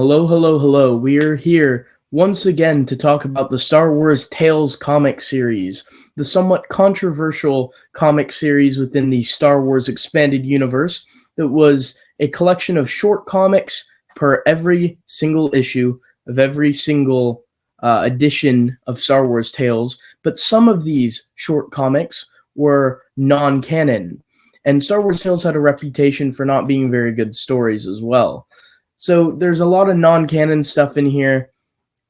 Hello, hello, hello. We're here once again to talk about the Star Wars Tales comic series, the somewhat controversial comic series within the Star Wars expanded universe that was a collection of short comics per every single issue of every single edition of Star Wars Tales, but some of these short comics were non-canon, and Star Wars Tales had a reputation for not being very good stories as well. So there's a lot of non-canon stuff in here,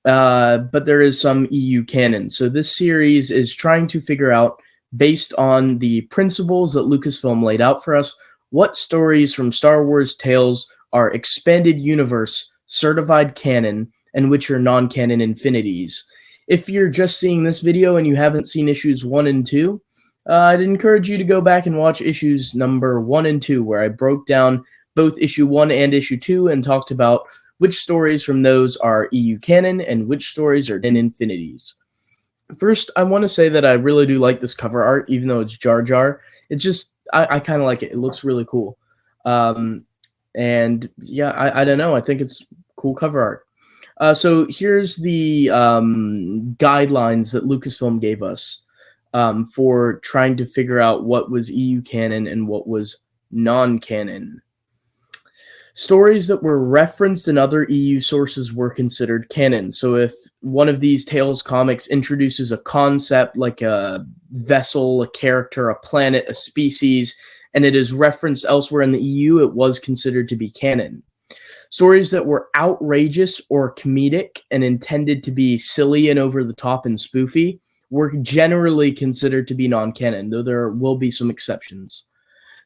but there is some EU canon. So this series is trying to figure out, based on the principles that Lucasfilm laid out for us, what stories from Star Wars Tales are expanded universe certified canon and which are non-canon infinities. If you're just seeing this video and you haven't seen issues 1 and 2, I'd encourage you to go back and watch issues number 1 and 2, where I broke down both issue 1 and issue 2 and talked about which stories from those are EU canon and which stories are in Infinities. First, I want to say that I really do like this cover art, even though it's Jar Jar. It's just, I kind of like it. It looks really cool. And yeah, I don't know. I think it's cool cover art. So here's the guidelines that Lucasfilm gave us for trying to figure out what was EU canon and what was non-canon. Stories that were referenced in other EU sources were considered canon. So if one of these Tales comics introduces a concept like a vessel, a character, a planet, a species, and it is referenced elsewhere in the EU, it was considered to be canon. Stories that were outrageous or comedic and intended to be silly and over the top and spoofy were generally considered to be non-canon, though there will be some exceptions.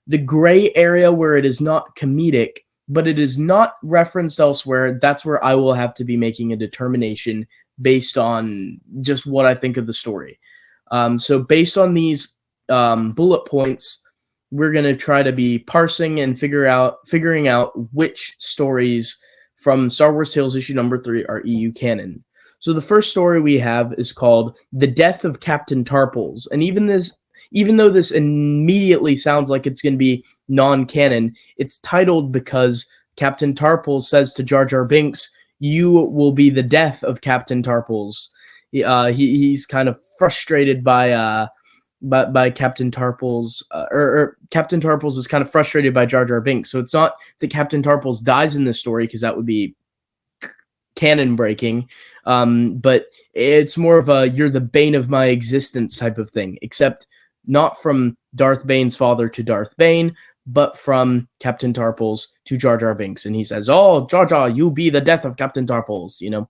The gray area where it is not comedic, but it is not referenced elsewhere, that's where I will have to be making a determination based on just what I think of the story. So based on these bullet points, we're going to try to be parsing and figuring out which stories from Star Wars Tales issue number 3 are EU canon. So the first story we have is called The Death of Captain Tarpals, and even though this immediately sounds like it's going to be non-canon, it's titled because Captain Tarpals says to Jar Jar Binks, "You will be the death of Captain Tarpals." He's kind of frustrated by Captain Tarpals, or Captain Tarpals is kind of frustrated by Jar Jar Binks. So it's not that Captain Tarpals dies in this story, because that would be canon breaking, but it's more of a "you're the bane of my existence" type of thing, except not from Darth Bane's father to Darth Bane, but from Captain Tarpals to Jar Jar Binks. And he says, "Oh, Jar Jar, you be the death of Captain Tarpals," you know?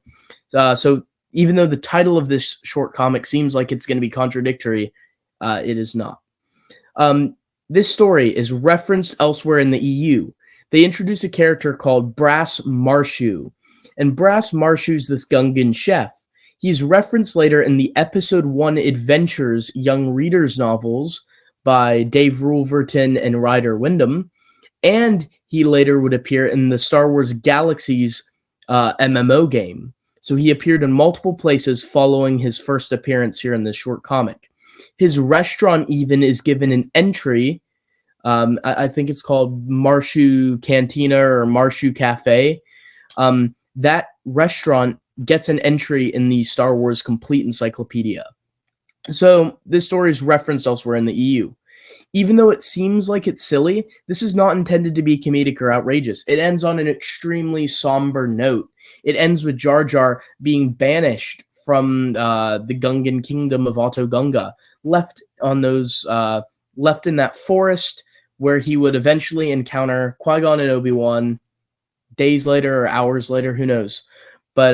So even though the title of this short comic seems like it's going to be contradictory, it is not. This story is referenced elsewhere in the EU. They introduce a character called Brass Marshu, and Brass Marshu's this Gungan chef. He's referenced later in the Episode 1 Adventures Young Readers novels by Dave Wolverton and Ryder Wyndham, and he later would appear in the Star Wars Galaxies MMO game. So he appeared in multiple places following his first appearance here in this short comic. His restaurant even is given an entry. I think it's called Marshu Cantina or Marshu Cafe. That restaurant gets an entry in the Star Wars Complete Encyclopedia. So this story is referenced elsewhere in the EU. Even though it seems like it's silly, this is not intended to be comedic or outrageous. It ends on an extremely somber note. It ends with Jar Jar being banished from the Gungan kingdom of Otto Gunga, left in that forest where he would eventually encounter Qui-Gon and Obi-Wan days later or hours later, who knows? But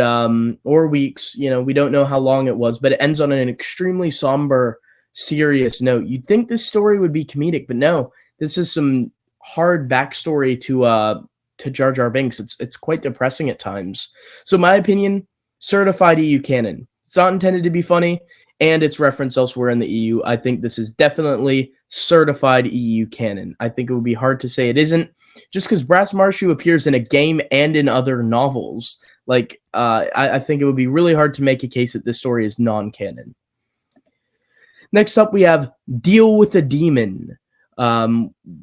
or weeks, you know, we don't know how long it was, but it ends on an extremely somber, serious note. You'd think this story would be comedic, but no, this is some hard backstory to Jar Jar Binks. It's quite depressing at times. So my opinion, certified EU canon. It's not intended to be funny, and it's referenced elsewhere in the EU. I think this is definitely certified EU canon. I think it would be hard to say it isn't, just because Brass Marshu appears in a game and in other novels. Like, I think it would be really hard to make a case that this story is non-canon. Next up, we have Deal with a Demon,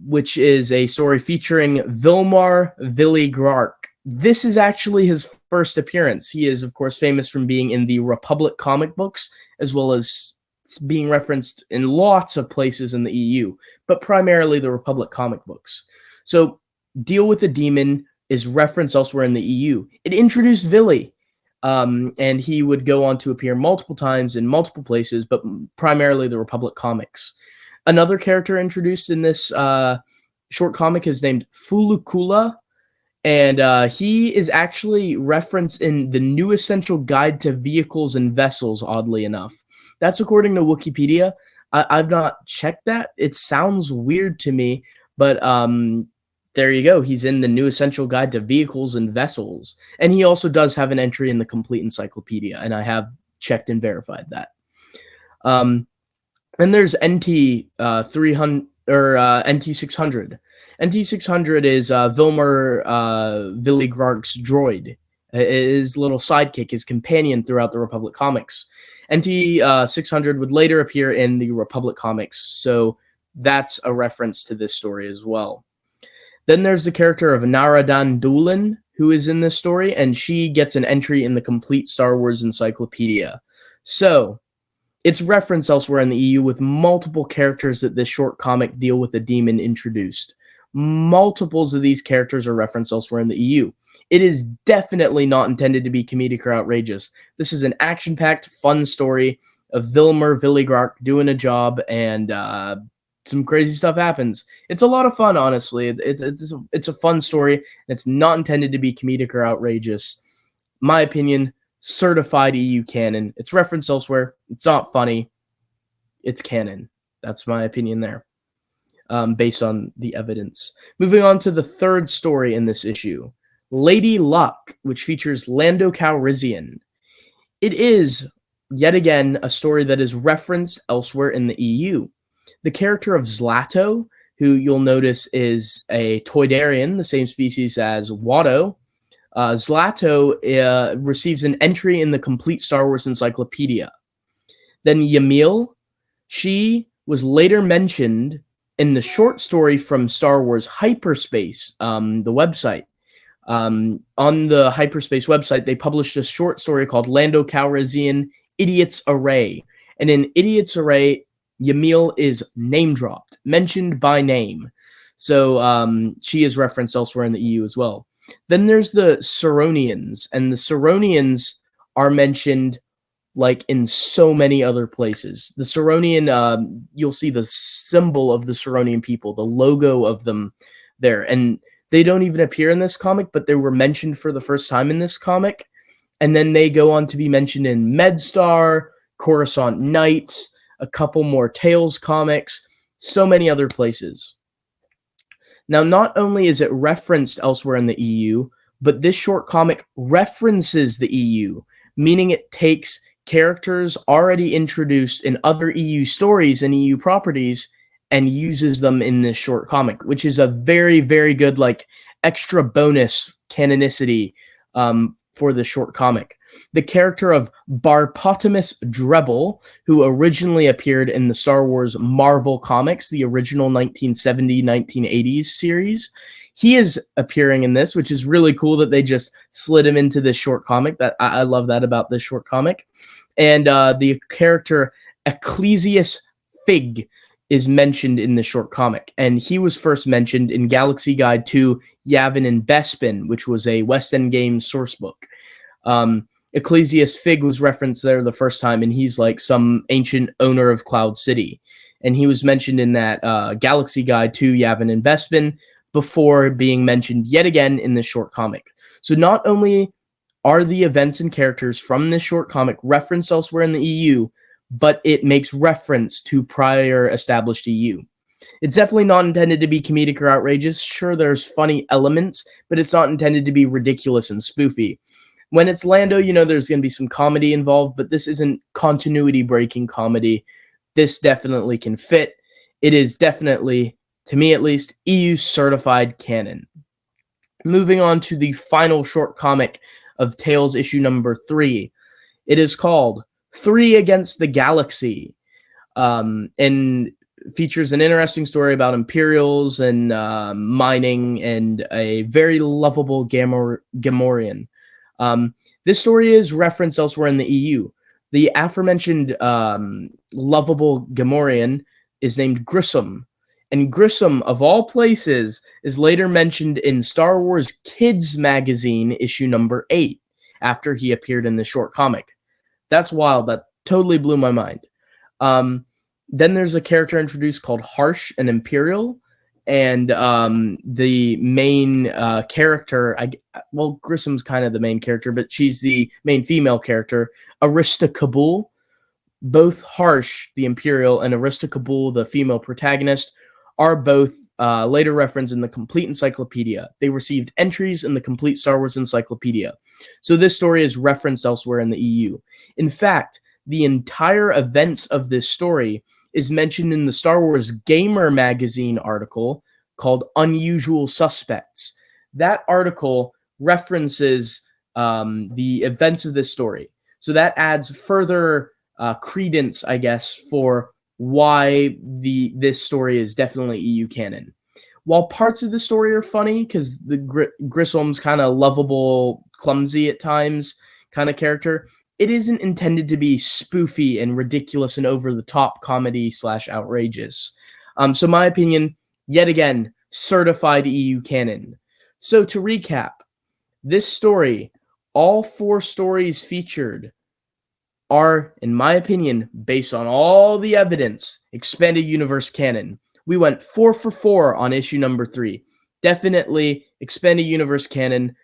which is a story featuring Vilmar Villigrark. This is actually his first appearance. He is, of course, famous from being in the Republic comic books, as well as being referenced in lots of places in the EU, but primarily the Republic comic books. So, Deal with the Demon is referenced elsewhere in the EU. It introduced Villy, and he would go on to appear multiple times in multiple places, but primarily the Republic comics. Another character introduced in this short comic is named Fulukula, and he is actually referenced in the New Essential Guide to Vehicles and Vessels, oddly enough. That's according to Wikipedia. I've not checked that. It sounds weird to me, but there you go. He's in the New Essential Guide to Vehicles and Vessels. And he also does have an entry in the Complete Encyclopedia, and I have checked and verified that. And there's NT 300 or NT 600. NT 600 is Vilmer Villigrark's droid, his little sidekick, his companion throughout the Republic comics. NT 600 would later appear in the Republic comics, so that's a reference to this story as well. Then there's the character of Naradan Doolin, who is in this story, and she gets an entry in the Complete Star Wars Encyclopedia. So, it's referenced elsewhere in the EU with multiple characters that this short comic Deal with the Demon introduced. Multiples of these characters are referenced elsewhere in the EU. It is definitely not intended to be comedic or outrageous. This is an action-packed, fun story of Vilmer Villigrark doing a job, and some crazy stuff happens. It's a lot of fun, honestly. It's a fun story. It's not intended to be comedic or outrageous. My opinion, certified EU canon. It's referenced elsewhere. It's not funny. It's canon. That's my opinion there, based on the evidence. Moving on to the third story in this issue, Lady Luck, which features Lando Calrissian. It is, yet again, a story that is referenced elsewhere in the EU. The character of Zlato, who you'll notice is a Toydarian, the same species as Watto. Zlato receives an entry in the Complete Star Wars Encyclopedia. Then Yamil, she was later mentioned in the short story from Star Wars Hyperspace, the website. On the Hyperspace website, they published a short story called Lando Calrissian, Idiot's Array. And in Idiot's Array, Yamil is name-dropped, mentioned by name. So she is referenced elsewhere in the EU as well. Then there's the Ceronians, and the Ceronians are mentioned like in so many other places. The Ceronian, you'll see the symbol of the Ceronian people, the logo of them there, and they don't even appear in this comic, but they were mentioned for the first time in this comic, and then they go on to be mentioned in Medstar, Coruscant Knights, a couple more Tales comics, so many other places. Now, not only is it referenced elsewhere in the EU, but this short comic references the EU, meaning it takes characters already introduced in other EU stories and EU properties and uses them in this short comic, which is a very, very good, like, extra bonus canonicity for the short comic. The character of Barpotamus Drebel, who originally appeared in the Star Wars Marvel comics, the original 1970-1980s series, he is appearing in this, which is really cool that they just slid him into this short comic. That I love that about this short comic. And the character Ecclesias Fig is mentioned in the short comic, and he was first mentioned in Galaxy Guide to Yavin and Bespin, which was a West End Games source book. Ecclesias Fig was referenced there the first time, and he's like some ancient owner of Cloud City, and he was mentioned in that Galaxy Guide to Yavin and Bespin before being mentioned yet again in this short comic. So not only are the events and characters from this short comic referenced elsewhere in the EU, but it makes reference to prior established EU. It's definitely not intended to be comedic or outrageous. Sure, there's funny elements, but it's not intended to be ridiculous and spoofy. When it's Lando, you know there's going to be some comedy involved, but this isn't continuity-breaking comedy. This definitely can fit. It is definitely, to me at least, EU-certified canon. Moving on to the final short comic of Tales issue number 3. It is called 3 Against the Galaxy. And features an interesting story about Imperials and mining and a very lovable Gamorrean. This story is referenced elsewhere in the EU. The aforementioned lovable Gamorrean is named Grissom. And Grissom, of all places, is later mentioned in Star Wars Kids magazine, issue number 8, after he appeared in the short comic. That's wild. That totally blew my mind. Then there's a character introduced called Harsh, an Imperial, and the main character, Grissom's kind of the main character, but she's the main female character, Arista Kabul. Both Harsh, the Imperial, and Arista Kabul, the female protagonist, are both later referenced in the Complete Encyclopedia. They received entries in the Complete Star Wars Encyclopedia. So this story is referenced elsewhere in the EU. In fact, the entire events of this story is mentioned in the Star Wars Gamer magazine article called Unusual Suspects. That article references the events of this story. So that adds further credence, I guess, for why this story is definitely EU canon. While parts of the story are funny, because the Grissom's kind of lovable, clumsy at times kind of character, it isn't intended to be spoofy and ridiculous and over-the-top comedy / outrageous. So my opinion, yet again, certified EU canon. So to recap, this story, all 4 stories featured are, in my opinion, based on all the evidence, expanded universe canon. We went 4 for 4 on issue number 3. Definitely expanded universe canon.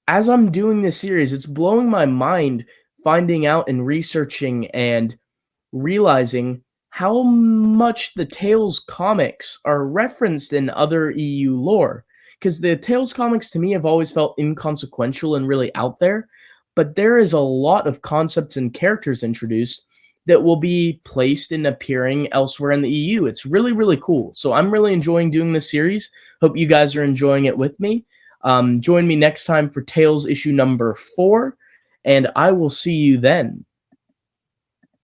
As I'm doing this series, it's blowing my mind finding out and researching and realizing how much the Tales comics are referenced in other EU lore. Because the Tales comics to me have always felt inconsequential and really out there, but there is a lot of concepts and characters introduced that will be placed and appearing elsewhere in the EU. It's really, really cool. So I'm really enjoying doing this series. Hope you guys are enjoying it with me. Join me next time for Tales issue number 4. And I will see you then.